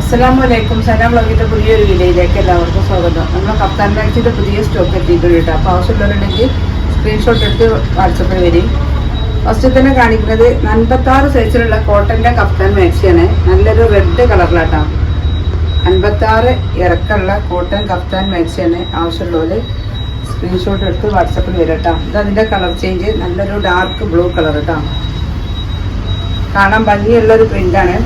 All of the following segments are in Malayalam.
അസ്സലാമലൈക്കും. സലാം വ്ളോഗിൻ്റെ പുതിയൊരു വീഡിയോയിലേക്ക് എല്ലാവർക്കും സ്വാഗതം. നമ്മൾ കപ്താൻ മാക്സിൻ്റെ പുതിയ സ്റ്റോക്ക് എത്തിയിട്ടുണ്ട് കേട്ടോ. അപ്പോൾ ആവശ്യമുള്ളവരുണ്ടെങ്കിൽ സ്ക്രീൻഷോട്ട് എടുത്ത് വാട്സപ്പിൽ വരും. ഫസ്റ്റ് തന്നെ കാണിക്കുന്നത് 56 സൈസിലുള്ള കോട്ടൻ്റെ കപ്താൻ മാക്സിയാണ്. നല്ലൊരു റെഡ് കളറിലാട്ടോ. 56 ഇറക്കമുള്ള കോട്ടൺ കപ്താൻ മാക്സിയാണ്. ആവശ്യമുള്ളവർ സ്ക്രീൻഷോട്ട് എടുത്ത് വാട്സപ്പിൽ വരും കേട്ടോ. ഇതതിൻ്റെ കളർ ചേഞ്ച് നല്ലൊരു ഡാർക്ക് ബ്ലൂ കളർ കേട്ടോ. കാണാൻ ഭംഗിയുള്ളൊരു പ്രിൻ്റാണ്.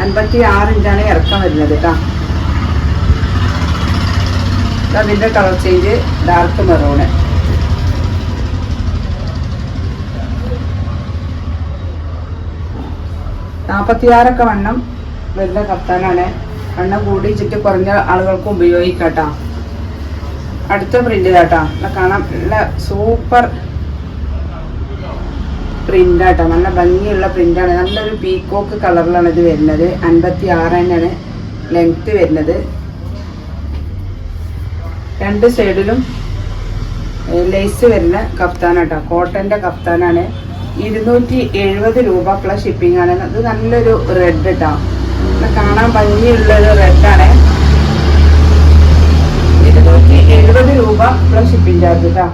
56 ഇഞ്ചാണ് ഇറക്കം വരുന്നത് കേട്ടോ. അതിൻ്റെ കളർ ചേഞ്ച് ഡാർക്ക് മെറൂണ്. നാൽപ്പത്തിയാറൊക്കെ വണ്ണം വരുന്ന കപ്താനാണ്. വണ്ണം കൂടി ചുറ്റി കുറഞ്ഞ ആളുകൾക്ക് ഉപയോഗിക്കാം കേട്ടോ. അടുത്ത പ്രിന്റ് കേട്ടോ. കാണാം നല്ല സൂപ്പർ പ്രിൻ്റാട്ടോ. നല്ല ഭംഗിയുള്ള പ്രിൻ്റാണ്. നല്ലൊരു പീക്കോക്ക് കളറിലാണ് ഇത് വരുന്നത്. 56 തന്നെയാണ് ലെങ്ത്ത് വരുന്നത്. രണ്ട് സൈഡിലും ലേസ് വരുന്ന കഫ്താനാട്ടോ. കോട്ടൻ്റെ കഫ്താനാണ്. 270 രൂപ പ്ലസ് ഷിപ്പിംഗ് ആണ്. ഇത് നല്ലൊരു റെഡ് കേട്ടോ. കാണാൻ ഭംഗിയുള്ളൊരു റെഡാണ്. 270 രൂപ പ്ലസ് ഷിപ്പിംഗ് ചാർജ് കേട്ടോ.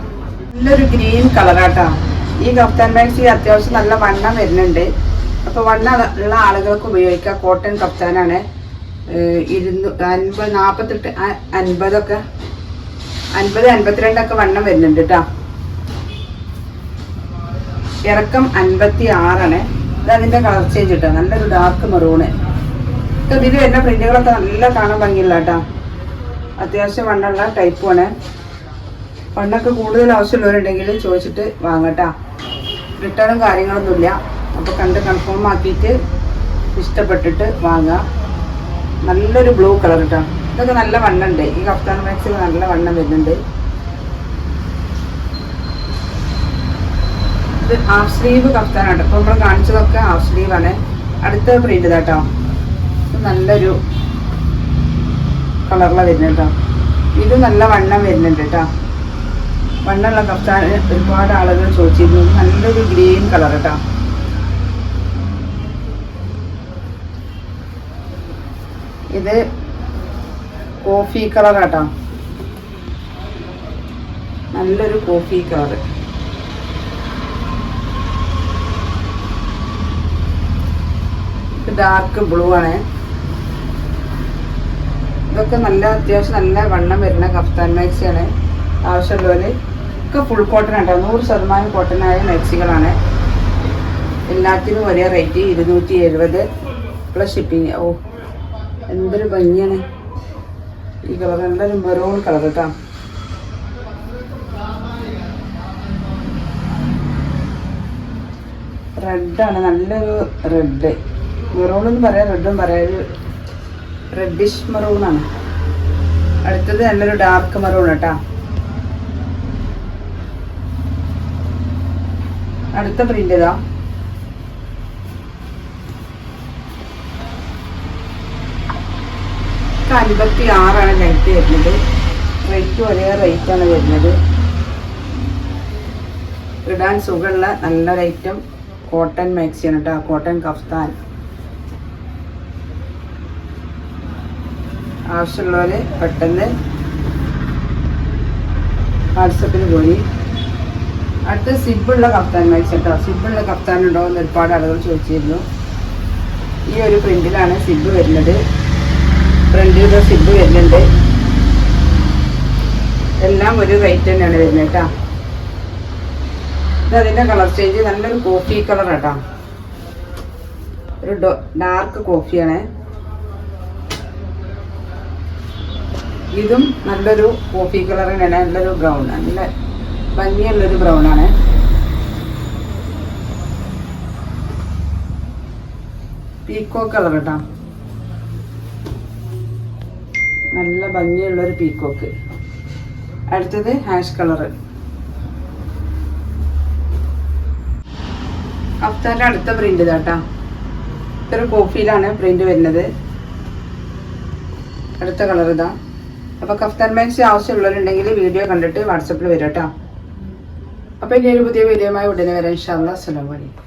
നല്ലൊരു ഗ്രീൻ കളറാട്ടോ. ഈ കഫ്താൻ മാക്സി അത്യാവശ്യം നല്ല വണ്ണം വരുന്നുണ്ട്. അപ്പോൾ വണ്ണം ഉള്ള ആളുകൾക്ക് ഉപയോഗിക്കാം. കോട്ടൺ കഫ്താനാണ്. 48 50 52 വണ്ണം വരുന്നുണ്ട് കേട്ടോ. ഇറക്കം 56 ഇത് അതിൻ്റെ കളർ ചേഞ്ച് കേട്ടോ. നല്ലൊരു ഡാർക്ക് മെറൂണ്. ഇതിൽ വരുന്ന പ്രിന്റുകളൊക്കെ നല്ല കാണാൻ ഭംഗിയുള്ള കേട്ടോ. അത്യാവശ്യം വണ്ണമുള്ള ടൈപ്പുമാണ്. വണ്ണൊക്കെ കൂടുതൽ ആവശ്യമുള്ളവരുണ്ടെങ്കിൽ ചോദിച്ചിട്ട് വാങ്ങട്ടോ. റിട്ടേണും കാര്യങ്ങളൊന്നുമില്ല. അപ്പോൾ കണ്ട് കൺഫേം ആക്കിയിട്ട് ഇഷ്ടപ്പെട്ടിട്ട് വാങ്ങുക. നല്ലൊരു ബ്ലൂ കളർ കേട്ടോ. ഇതൊക്കെ നല്ല വണ്ണുണ്ട്. ഈ കഫ്താൻ മാക്സിൽ നല്ല വണ്ണം വരുന്നുണ്ട്. ഇത് ഹാഫ് സ്ലീവ് കഫ്താനാണ്. ഇപ്പോൾ നമ്മൾ കാണിച്ചതൊക്കെ ഹാഫ് സ്ലീവാണ്. അടുത്ത പ്രിന്റ് കേട്ടോ. ഇത് നല്ലൊരു കളറിലാണ് വരുന്നത് കേട്ടോ. ഇത് നല്ല വണ്ണം വരുന്നുണ്ട് കേട്ടോ. വണ്ണുള്ള കഫ്താൻ ഒരുപാട് ആളുകൾ ചോദിച്ചിരുന്നു. നല്ലൊരു ഗ്രീൻ കളർ കേട്ടോ. ഇത് കോഫി കളർ കേട്ടോ. നല്ലൊരു കോഫി കളർ. ഇത് ഡാർക്ക് ബ്ലൂ ആണ്. ഇതൊക്കെ നല്ല അത്യാവശ്യം നല്ല വണ്ണം വരുന്ന കഫ്താൻ മാക്സിയാണ്. ആവശ്യമുള്ളവർ ഒക്കെ ഫുൾ കോട്ടൺ കേട്ടോ. 100% കോട്ടനായ മാക്സികളാണ്. എല്ലാത്തിനും ഒരേ റേറ്റ് 270 പ്ലസ് ഷിപ്പിംഗ്. ഓ എന്തൊരു ഭംഗിയാണ് ഈ കളർ. നല്ലൊരു മെറൂൺ കളർ കേട്ടോ. റെഡാണ്. നല്ലൊരു റെഡ്. മെറൂണെന്ന് പറയാം, റെഡും പറയാം. ഒരു റെഡിഷ് മെറൂണാണ്. അടുത്തത് നല്ലൊരു ഡാർക്ക് മെറൂൺ കേട്ടോ. അടുത്ത പ്രിന്റ് ഇതാ. ഇത് 56 ലെങ്ത് വരുന്നത്. റേറ്റ് ഒരേ റേറ്റാണ് വരുന്നത്. ഇടാൻ സുഖമുള്ള നല്ലൊരു ഐറ്റം കോട്ടൺ മാക്സിയാണ് കേട്ടോ. Cotton kaftan. ആവശ്യമുള്ളവർ പെട്ടെന്ന് വാട്സപ്പിന് പോയി. അടുത്ത സിബുള്ള കഫ്താൻ മാക്സി കേട്ടോ. സിബുള്ള കഫ്താൻ ഉണ്ടോ എന്ന് ഒരുപാട് ആളുകൾ ചോദിച്ചിരുന്നു. ഈ ഒരു പ്രിന്റിലാണ് സിബ് വരുന്നത്. ഫ്രണ്ടിൽ സിബ് വരുന്നുണ്ട്. എല്ലാം ഒരു റേറ്റ് തന്നെയാണ് വരുന്നത് കേട്ടോ. ഇത് അതിൻ്റെ കളർ ചേഞ്ച് നല്ലൊരു കോഫി കളർ കേട്ടോ. ഒരു ഡാർക്ക് കോഫിയാണ്. ഇതും നല്ലൊരു കോഫി കളർ തന്നെയാണ്. നല്ലൊരു ബ്രൗൺ. നല്ല ഭംഗിയുള്ളൊരു ബ്രൗൺ ആണ്. പീക്കോ കളർ കേട്ടോ. നല്ല ഭംഗിയുള്ളൊരു പീക്കോക്ക്. അടുത്തത് ഹാഷ് കളർ. കഫ്താൻ്റെ അടുത്ത പ്രിന്റ് ഇതാട്ടോ. ഇതൊരു കോഫിയിലാണ് പ്രിന്റ് വരുന്നത്. അടുത്ത കളർ ഇതാ. അപ്പോൾ കഫ്താൻ മാക്സി ആവശ്യമുള്ളവരുണ്ടെങ്കിൽ വീഡിയോ കണ്ടിട്ട് വാട്സപ്പിൽ വരും കേട്ടോ. അപ്പോൾ ഇനി ഒരു പുതിയ വീഡിയോയുമായി ഉടനെ വരാം. ഇൻഷാ അല്ലാഹ്. അസ്സലാമു അലൈക്കും.